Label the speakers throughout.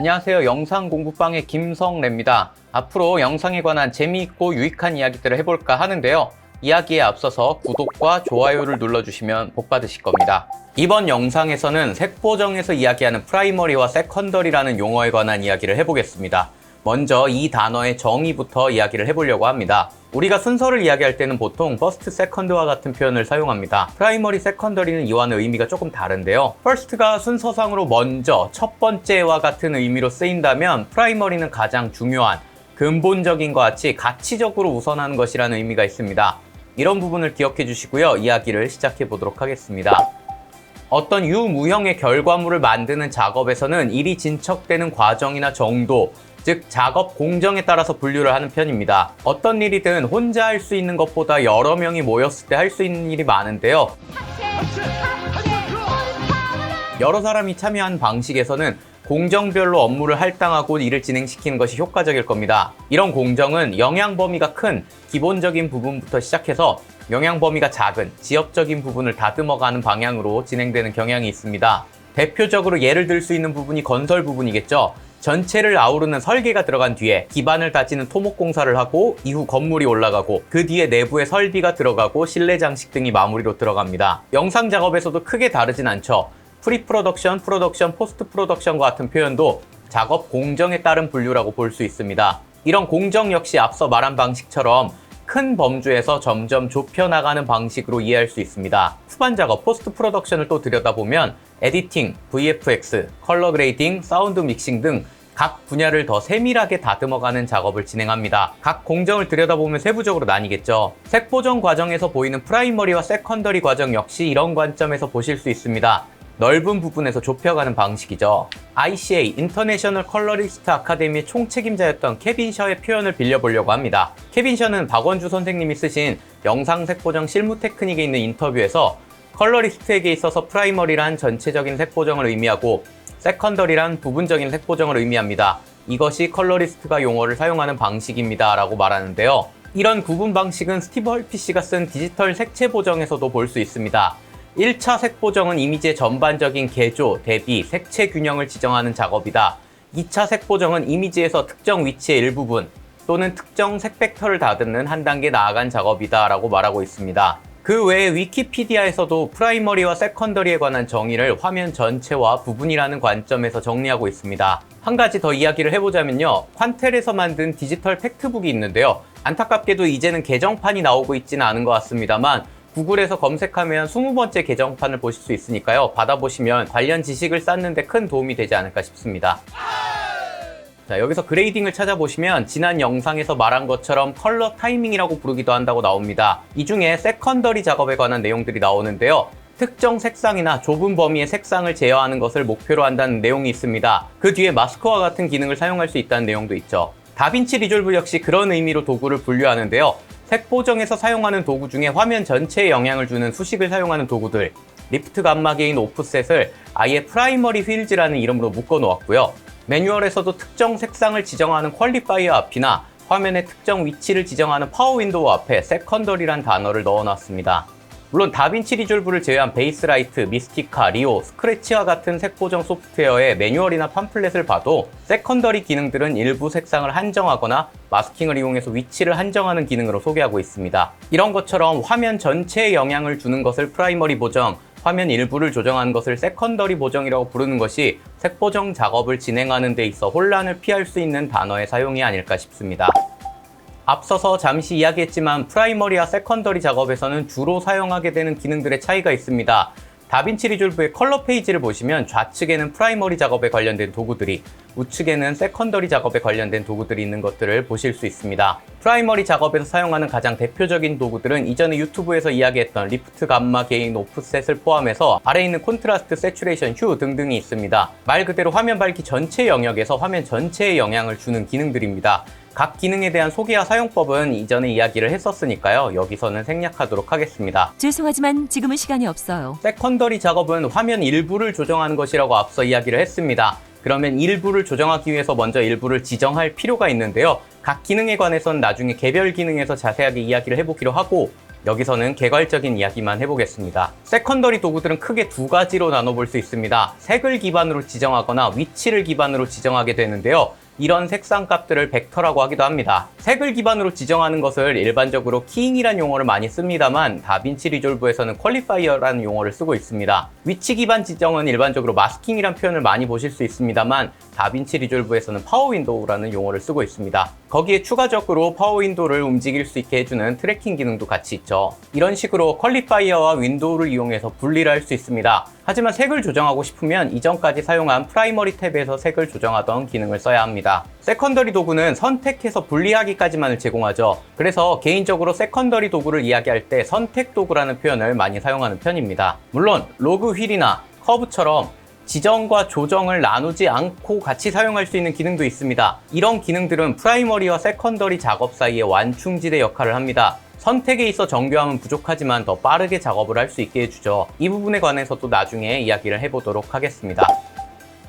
Speaker 1: 안녕하세요. 영상 공부방의 김성래입니다. 앞으로 영상에 관한 재미있고 유익한 이야기들을 해볼까 하는데요. 이야기에 앞서서 구독과 좋아요를 눌러주시면 복 받으실 겁니다. 이번 영상에서는 색보정에서 이야기하는 프라이머리와 세컨더리라는 용어에 관한 이야기를 해보겠습니다. 먼저 이 단어의 정의부터 이야기를 해보려고 합니다. 우리가 순서를 이야기할 때는 보통 first, second와 같은 표현을 사용합니다. 프라이머리, 세컨더리는 이와는 의미가 조금 다른데요. first가 순서상으로 먼저, 첫 번째와 같은 의미로 쓰인다면 프라이머리는 가장 중요한, 근본적인 것 같이 가치적으로 우선하는 것이라는 의미가 있습니다. 이런 부분을 기억해 주시고요. 이야기를 시작해 보도록 하겠습니다. 어떤 유무형의 결과물을 만드는 작업에서는 일이 진척되는 과정이나 정도, 즉 작업 공정에 따라서 분류를 하는 편입니다. 어떤 일이든 혼자 할 수 있는 것보다 여러 명이 모였을 때 할 수 있는 일이 많은데요. 여러 사람이 참여한 방식에서는 공정별로 업무를 할당하고 일을 진행시키는 것이 효과적일 겁니다. 이런 공정은 영향 범위가 큰 기본적인 부분부터 시작해서 영향 범위가 작은 지역적인 부분을 다듬어가는 방향으로 진행되는 경향이 있습니다. 대표적으로 예를 들 수 있는 부분이 건설 부분이겠죠. 전체를 아우르는 설계가 들어간 뒤에 기반을 다지는 토목공사를 하고 이후 건물이 올라가고 그 뒤에 내부에 설비가 들어가고 실내 장식 등이 마무리로 들어갑니다. 영상 작업에서도 크게 다르진 않죠. 프리 프로덕션, 프로덕션, 포스트 프로덕션과 같은 표현도 작업 공정에 따른 분류라고 볼 수 있습니다. 이런 공정 역시 앞서 말한 방식처럼 큰 범주에서 점점 좁혀나가는 방식으로 이해할 수 있습니다. 후반 작업, 포스트 프로덕션을 또 들여다보면 에디팅, VFX, 컬러 그레이딩, 사운드 믹싱 등 각 분야를 더 세밀하게 다듬어가는 작업을 진행합니다. 각 공정을 들여다보면 세부적으로 나뉘겠죠. 색보정 과정에서 보이는 프라이머리와 세컨더리 과정 역시 이런 관점에서 보실 수 있습니다. 넓은 부분에서 좁혀가는 방식이죠. ICA, 인터내셔널 컬러리스트 아카데미의 총책임자였던 케빈 셔의 표현을 빌려보려고 합니다. 케빈 셔는 박원주 선생님이 쓰신 영상 색보정 실무 테크닉에 있는 인터뷰에서 컬러리스트에게 있어서 프라이머리란 전체적인 색보정을 의미하고 세컨더리란 부분적인 색보정을 의미합니다. 이것이 컬러리스트가 용어를 사용하는 방식입니다. 라고 말하는데요. 이런 구분 방식은 스티브 헐피시가 쓴 디지털 색채 보정에서도 볼 수 있습니다. 1차 색보정은 이미지의 전반적인 개조, 대비, 색채 균형을 지정하는 작업이다. 2차 색보정은 이미지에서 특정 위치의 일부분 또는 특정 색 벡터를 다듬는 한 단계 나아간 작업이다 라고 말하고 있습니다. 그 외에 위키피디아에서도 프라이머리와 세컨더리에 관한 정의를 화면 전체와 부분이라는 관점에서 정리하고 있습니다. 한 가지 더 이야기를 해보자면요. 퀀텔에서 만든 디지털 팩트북이 있는데요. 안타깝게도 이제는 개정판이 나오고 있지는 않은 것 같습니다만 구글에서 검색하면 20번째 개정판을 보실 수 있으니까요. 받아보시면 관련 지식을 쌓는 데 큰 도움이 되지 않을까 싶습니다. 자, 여기서 그레이딩을 찾아보시면 지난 영상에서 말한 것처럼 컬러 타이밍이라고 부르기도 한다고 나옵니다. 이 중에 세컨더리 작업에 관한 내용들이 나오는데요. 특정 색상이나 좁은 범위의 색상을 제어하는 것을 목표로 한다는 내용이 있습니다. 그 뒤에 마스크와 같은 기능을 사용할 수 있다는 내용도 있죠. 다빈치 리졸브 역시 그런 의미로 도구를 분류하는데요. 색보정에서 사용하는 도구 중에 화면 전체에 영향을 주는 수식을 사용하는 도구들, 리프트 감마 게인 오프셋을 아예 프라이머리 휠즈라는 이름으로 묶어 놓았고요. 매뉴얼에서도 특정 색상을 지정하는 퀄리파이어 앞이나 화면의 특정 위치를 지정하는 파워 윈도우 앞에 세컨더리란 단어를 넣어놨습니다. 물론 다빈치 리졸브를 제외한 베이스라이트, 미스티카, 리오, 스크래치와 같은 색보정 소프트웨어의 매뉴얼이나 팜플렛을 봐도 세컨더리 기능들은 일부 색상을 한정하거나 마스킹을 이용해서 위치를 한정하는 기능으로 소개하고 있습니다. 이런 것처럼 화면 전체에 영향을 주는 것을 프라이머리 보정, 화면 일부를 조정하는 것을 세컨더리 보정이라고 부르는 것이 색보정 작업을 진행하는 데 있어 혼란을 피할 수 있는 단어의 사용이 아닐까 싶습니다. 앞서서 잠시 이야기했지만 프라이머리와 세컨더리 작업에서는 주로 사용하게 되는 기능들의 차이가 있습니다. 다빈치 리졸브의 컬러 페이지를 보시면 좌측에는 프라이머리 작업에 관련된 도구들이, 우측에는 세컨더리 작업에 관련된 도구들이 있는 것들을 보실 수 있습니다. 프라이머리 작업에서 사용하는 가장 대표적인 도구들은 이전에 유튜브에서 이야기했던 리프트, 감마, 게인, 오프셋을 포함해서 아래에 있는 콘트라스트, 세츄레이션, 휴 등등이 있습니다. 말 그대로 화면 밝기 전체 영역에서 화면 전체에 영향을 주는 기능들입니다. 각 기능에 대한 소개와 사용법은 이전에 이야기를 했었으니까요. 여기서는 생략하도록 하겠습니다.
Speaker 2: 죄송하지만 지금은 시간이 없어요.
Speaker 1: 세컨더리 작업은 화면 일부를 조정하는 것이라고 앞서 이야기를 했습니다. 그러면 일부를 조정하기 위해서 먼저 일부를 지정할 필요가 있는데요. 각 기능에 관해서는 나중에 개별 기능에서 자세하게 이야기를 해보기로 하고 여기서는 개괄적인 이야기만 해보겠습니다. 세컨더리 도구들은 크게 두 가지로 나눠볼 수 있습니다. 색을 기반으로 지정하거나 위치를 기반으로 지정하게 되는데요. 이런 색상 값들을 벡터라고 하기도 합니다. 색을 기반으로 지정하는 것을 일반적으로 키잉이라는 용어를 많이 씁니다만 다빈치 리졸브에서는 퀄리파이어라는 용어를 쓰고 있습니다. 위치 기반 지정은 일반적으로 마스킹이라는 표현을 많이 보실 수 있습니다만 다빈치 리졸브에서는 파워 윈도우라는 용어를 쓰고 있습니다. 거기에 추가적으로 파워 윈도우를 움직일 수 있게 해주는 트래킹 기능도 같이 있죠. 이런 식으로 퀄리파이어와 윈도우를 이용해서 분리를 할 수 있습니다. 하지만 색을 조정하고 싶으면 이전까지 사용한 프라이머리 탭에서 색을 조정하던 기능을 써야 합니다. 세컨더리 도구는 선택해서 분리하기까지만을 제공하죠. 그래서 개인적으로 세컨더리 도구를 이야기할 때 선택 도구라는 표현을 많이 사용하는 편입니다. 물론 로그 휠이나 커브처럼 지정과 조정을 나누지 않고 같이 사용할 수 있는 기능도 있습니다. 이런 기능들은 프라이머리와 세컨더리 작업 사이의 완충지대 역할을 합니다. 선택에 있어 정교함은 부족하지만 더 빠르게 작업을 할 수 있게 해주죠. 이 부분에 관해서도 나중에 이야기를 해보도록 하겠습니다.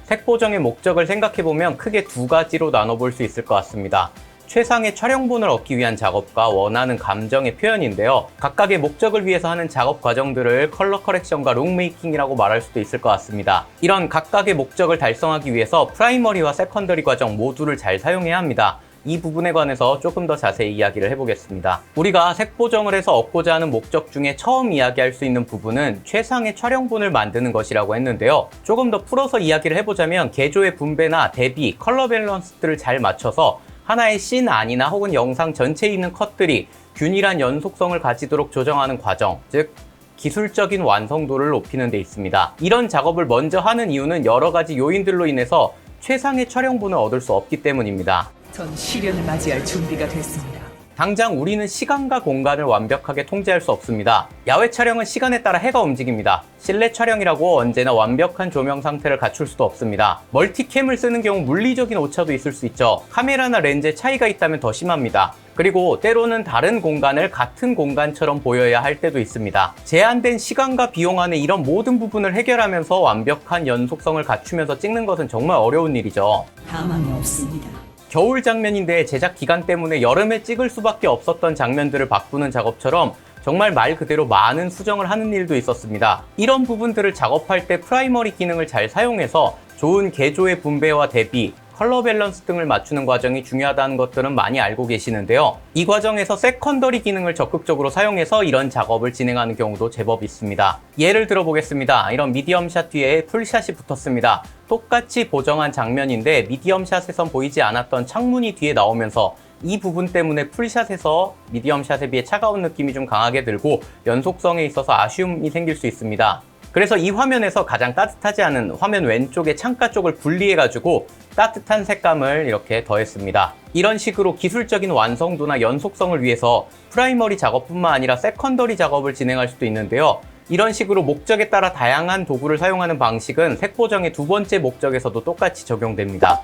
Speaker 1: 색 보정의 목적을 생각해보면 크게 두 가지로 나눠볼 수 있을 것 같습니다. 최상의 촬영본을 얻기 위한 작업과 원하는 감정의 표현인데요. 각각의 목적을 위해서 하는 작업 과정들을 컬러 커렉션과 룩 메이킹이라고 말할 수도 있을 것 같습니다. 이런 각각의 목적을 달성하기 위해서 프라이머리와 세컨더리 과정 모두를 잘 사용해야 합니다. 이 부분에 관해서 조금 더 자세히 이야기를 해보겠습니다. 우리가 색 보정을 해서 얻고자 하는 목적 중에 처음 이야기할 수 있는 부분은 최상의 촬영본을 만드는 것이라고 했는데요. 조금 더 풀어서 이야기를 해보자면 개조의 분배나 대비, 컬러 밸런스들을 잘 맞춰서 하나의 씬 안이나 혹은 영상 전체에 있는 컷들이 균일한 연속성을 가지도록 조정하는 과정, 즉 기술적인 완성도를 높이는 데 있습니다. 이런 작업을 먼저 하는 이유는 여러 가지 요인들로 인해서 최상의 촬영본을 얻을 수 없기 때문입니다.
Speaker 3: 전 시련을 맞이할 준비가 됐습니다.
Speaker 1: 당장 우리는 시간과 공간을 완벽하게 통제할 수 없습니다. 야외 촬영은 시간에 따라 해가 움직입니다. 실내 촬영이라고 언제나 완벽한 조명 상태를 갖출 수도 없습니다. 멀티캠을 쓰는 경우 물리적인 오차도 있을 수 있죠. 카메라나 렌즈에 차이가 있다면 더 심합니다. 그리고 때로는 다른 공간을 같은 공간처럼 보여야 할 때도 있습니다. 제한된 시간과 비용 안에 이런 모든 부분을 해결하면서 완벽한 연속성을 갖추면서 찍는 것은 정말 어려운 일이죠.
Speaker 3: 가망이 없습니다.
Speaker 1: 겨울 장면인데 제작 기간 때문에 여름에 찍을 수밖에 없었던 장면들을 바꾸는 작업처럼 정말 말 그대로 많은 수정을 하는 일도 있었습니다. 이런 부분들을 작업할 때 프라이머리 기능을 잘 사용해서 좋은 개조의 분배와 대비, 컬러 밸런스 등을 맞추는 과정이 중요하다는 것들은 많이 알고 계시는데요. 이 과정에서 세컨더리 기능을 적극적으로 사용해서 이런 작업을 진행하는 경우도 제법 있습니다. 예를 들어 보겠습니다. 이런 미디엄샷 뒤에 풀샷이 붙었습니다. 똑같이 보정한 장면인데 미디엄샷에선 보이지 않았던 창문이 뒤에 나오면서 이 부분 때문에 풀샷에서 미디엄샷에 비해 차가운 느낌이 좀 강하게 들고 연속성에 있어서 아쉬움이 생길 수 있습니다. 그래서 이 화면에서 가장 따뜻하지 않은 화면 왼쪽의 창가 쪽을 분리해가지고 따뜻한 색감을 이렇게 더했습니다. 이런 식으로 기술적인 완성도나 연속성을 위해서 프라이머리 작업뿐만 아니라 세컨더리 작업을 진행할 수도 있는데요. 이런 식으로 목적에 따라 다양한 도구를 사용하는 방식은 색 보정의 두 번째 목적에서도 똑같이 적용됩니다.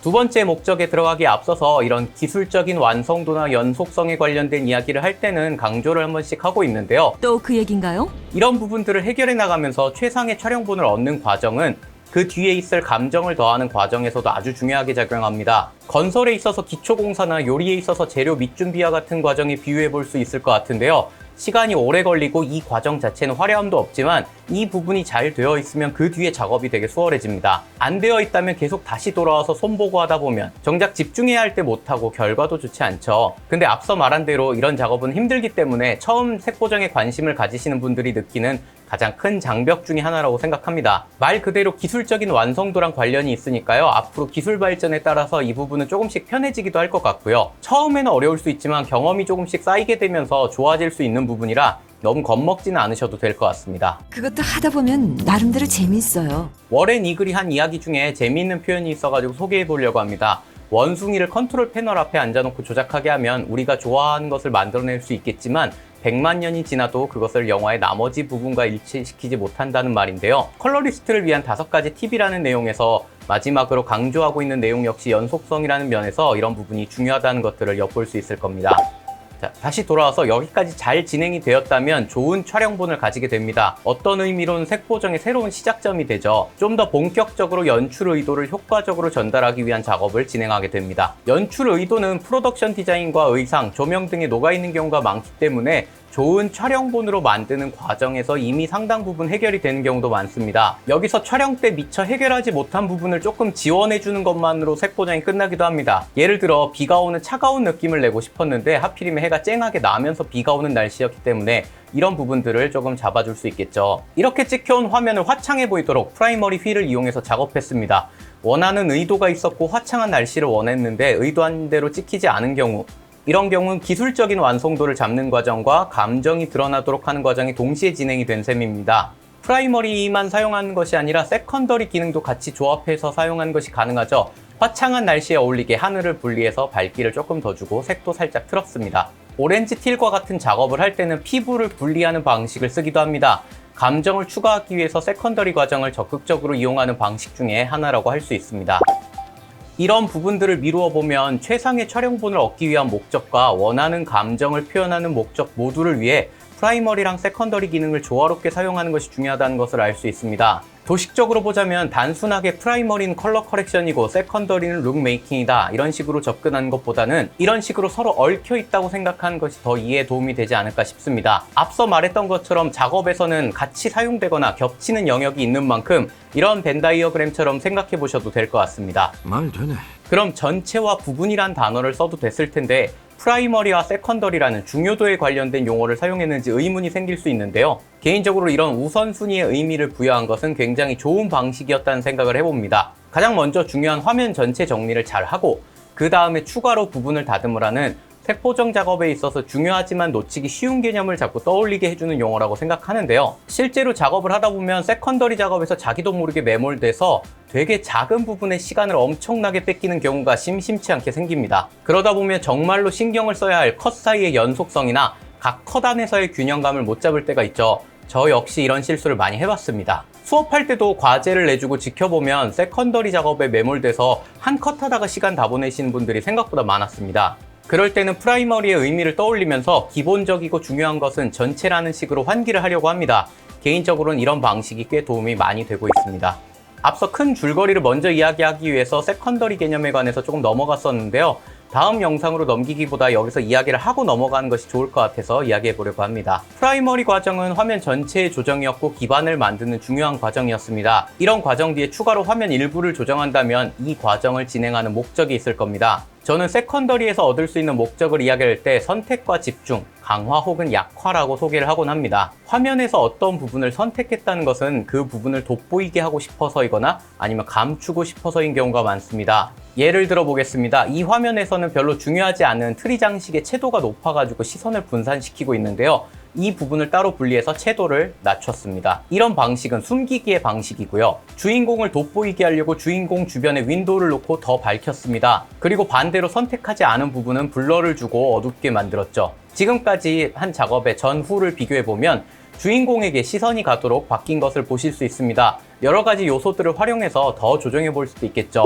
Speaker 1: 두 번째 목적에 들어가기에 앞서서 이런 기술적인 완성도나 연속성에 관련된 이야기를 할 때는 강조를 한 번씩 하고 있는데요.
Speaker 2: 또 그 얘긴가요?
Speaker 1: 이런 부분들을 해결해 나가면서 최상의 촬영본을 얻는 과정은 그 뒤에 있을 감정을 더하는 과정에서도 아주 중요하게 작용합니다. 건설에 있어서 기초공사나 요리에 있어서 재료 밑준비와 같은 과정에 비유해 볼 수 있을 것 같은데요. 시간이 오래 걸리고 이 과정 자체는 화려함도 없지만 이 부분이 잘 되어 있으면 그 뒤에 작업이 되게 수월해집니다. 안 되어 있다면 계속 다시 돌아와서 손보고 하다 보면 정작 집중해야 할 때 못하고 결과도 좋지 않죠. 근데 앞서 말한 대로 이런 작업은 힘들기 때문에 처음 색보정에 관심을 가지시는 분들이 느끼는 가장 큰 장벽 중에 하나라고 생각합니다. 말 그대로 기술적인 완성도랑 관련이 있으니까요. 앞으로 기술 발전에 따라서 이 부분은 조금씩 편해지기도 할 것 같고요. 처음에는 어려울 수 있지만 경험이 조금씩 쌓이게 되면서 좋아질 수 있는 부분이라 너무 겁먹지는 않으셔도 될 것 같습니다.
Speaker 2: 그것도 하다 보면 나름대로 재밌어요.
Speaker 1: 워렌 이글이 한 이야기 중에 재미있는 표현이 있어가지고 소개해 보려고 합니다. 원숭이를 컨트롤 패널 앞에 앉아놓고 조작하게 하면 우리가 좋아하는 것을 만들어낼 수 있겠지만 100만 년이 지나도 그것을 영화의 나머지 부분과 일치시키지 못한다는 말인데요. 컬러리스트를 위한 5가지 팁이라는 내용에서 마지막으로 강조하고 있는 내용 역시 연속성이라는 면에서 이런 부분이 중요하다는 것들을 엿볼 수 있을 겁니다. 자, 다시 돌아와서 여기까지 잘 진행이 되었다면 좋은 촬영본을 가지게 됩니다. 어떤 의미로는 색보정의 새로운 시작점이 되죠. 좀 더 본격적으로 연출 의도를 효과적으로 전달하기 위한 작업을 진행하게 됩니다. 연출 의도는 프로덕션 디자인과 의상, 조명 등에 녹아있는 경우가 많기 때문에 좋은 촬영본으로 만드는 과정에서 이미 상당 부분 해결이 되는 경우도 많습니다. 여기서 촬영 때 미처 해결하지 못한 부분을 조금 지원해주는 것만으로 색보정이 끝나기도 합니다. 예를 들어 비가 오는 차가운 느낌을 내고 싶었는데 하필이면 해가 쨍하게 나면서 비가 오는 날씨였기 때문에 이런 부분들을 조금 잡아줄 수 있겠죠. 이렇게 찍혀온 화면을 화창해 보이도록 프라이머리 휠을 이용해서 작업했습니다. 원하는 의도가 있었고 화창한 날씨를 원했는데 의도한 대로 찍히지 않은 경우, 이런 경우는 기술적인 완성도를 잡는 과정과 감정이 드러나도록 하는 과정이 동시에 진행이 된 셈입니다. 프라이머리만 사용하는 것이 아니라 세컨더리 기능도 같이 조합해서 사용하는 것이 가능하죠. 화창한 날씨에 어울리게 하늘을 분리해서 밝기를 조금 더 주고 색도 살짝 틀었습니다. 오렌지 틸과 같은 작업을 할 때는 피부를 분리하는 방식을 쓰기도 합니다. 감정을 추가하기 위해서 세컨더리 과정을 적극적으로 이용하는 방식 중에 하나라고 할 수 있습니다. 이런 부분들을 미루어 보면 최상의 촬영본을 얻기 위한 목적과 원하는 감정을 표현하는 목적 모두를 위해 프라이머리랑 세컨더리 기능을 조화롭게 사용하는 것이 중요하다는 것을 알 수 있습니다. 도식적으로 보자면 단순하게 프라이머리는 컬러 커렉션이고 세컨더리는 룩 메이킹이다, 이런 식으로 접근하는 것보다는 이런 식으로 서로 얽혀 있다고 생각하는 것이 더 이해에 도움이 되지 않을까 싶습니다. 앞서 말했던 것처럼 작업에서는 같이 사용되거나 겹치는 영역이 있는 만큼 이런 벤 다이어그램처럼 생각해 보셔도 될 것 같습니다.
Speaker 4: 말 되네.
Speaker 1: 그럼 전체와 부분이란 단어를 써도 됐을 텐데 프라이머리와 세컨더리라는 중요도에 관련된 용어를 사용했는지 의문이 생길 수 있는데요. 개인적으로 이런 우선순위의 의미를 부여한 것은 굉장히 좋은 방식이었다는 생각을 해봅니다. 가장 먼저 중요한 화면 전체 정리를 잘 하고 그 다음에 추가로 부분을 다듬으라는 색보정 작업에 있어서 중요하지만 놓치기 쉬운 개념을 자꾸 떠올리게 해주는 용어라고 생각하는데요. 실제로 작업을 하다 보면 세컨더리 작업에서 자기도 모르게 매몰돼서 되게 작은 부분의 시간을 엄청나게 뺏기는 경우가 심심치 않게 생깁니다. 그러다 보면 정말로 신경을 써야 할 컷 사이의 연속성이나 각 컷 안에서의 균형감을 못 잡을 때가 있죠. 저 역시 이런 실수를 많이 해봤습니다. 수업할 때도 과제를 내주고 지켜보면 세컨더리 작업에 매몰돼서 한 컷 하다가 시간 다 보내시는 분들이 생각보다 많았습니다. 그럴 때는 프라이머리의 의미를 떠올리면서 기본적이고 중요한 것은 전체라는 식으로 환기를 하려고 합니다. 개인적으로는 이런 방식이 꽤 도움이 많이 되고 있습니다. 앞서 큰 줄거리를 먼저 이야기하기 위해서 세컨더리 개념에 관해서 조금 넘어갔었는데요. 다음 영상으로 넘기기보다 여기서 이야기를 하고 넘어가는 것이 좋을 것 같아서 이야기해 보려고 합니다. 프라이머리 과정은 화면 전체의 조정이었고 기반을 만드는 중요한 과정이었습니다. 이런 과정 뒤에 추가로 화면 일부를 조정한다면 이 과정을 진행하는 목적이 있을 겁니다. 저는 세컨더리에서 얻을 수 있는 목적을 이야기할 때 선택과 집중, 강화 혹은 약화라고 소개를 하곤 합니다. 화면에서 어떤 부분을 선택했다는 것은 그 부분을 돋보이게 하고 싶어서이거나 아니면 감추고 싶어서인 경우가 많습니다. 예를 들어 보겠습니다. 이 화면에서는 별로 중요하지 않은 트리 장식의 채도가 높아가지고 시선을 분산시키고 있는데요. 이 부분을 따로 분리해서 채도를 낮췄습니다. 이런 방식은 숨기기의 방식이고요. 주인공을 돋보이게 하려고 주인공 주변에 윈도우를 놓고 더 밝혔습니다. 그리고 반대로 선택하지 않은 부분은 블러를 주고 어둡게 만들었죠. 지금까지 한 작업의 전후를 비교해보면 주인공에게 시선이 가도록 바뀐 것을 보실 수 있습니다. 여러 가지 요소들을 활용해서 더 조정해 볼 수도 있겠죠.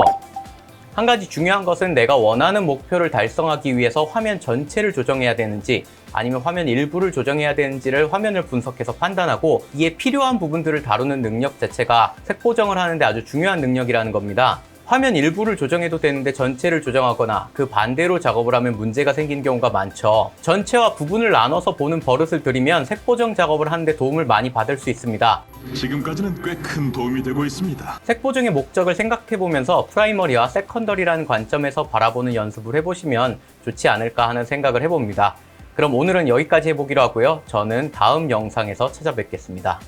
Speaker 1: 한 가지 중요한 것은 내가 원하는 목표를 달성하기 위해서 화면 전체를 조정해야 되는지 아니면 화면 일부를 조정해야 되는지를 화면을 분석해서 판단하고 이에 필요한 부분들을 다루는 능력 자체가 색보정을 하는데 아주 중요한 능력이라는 겁니다. 화면 일부를 조정해도 되는데 전체를 조정하거나 그 반대로 작업을 하면 문제가 생기는 경우가 많죠. 전체와 부분을 나눠서 보는 버릇을 들이면 색보정 작업을 하는데 도움을 많이 받을 수 있습니다.
Speaker 4: 지금까지는 꽤 큰 도움이 되고 있습니다.
Speaker 1: 색보정의 목적을 생각해보면서 프라이머리와 세컨더리라는 관점에서 바라보는 연습을 해보시면 좋지 않을까 하는 생각을 해봅니다. 그럼 오늘은 여기까지 해보기로 하고요. 저는 다음 영상에서 찾아뵙겠습니다.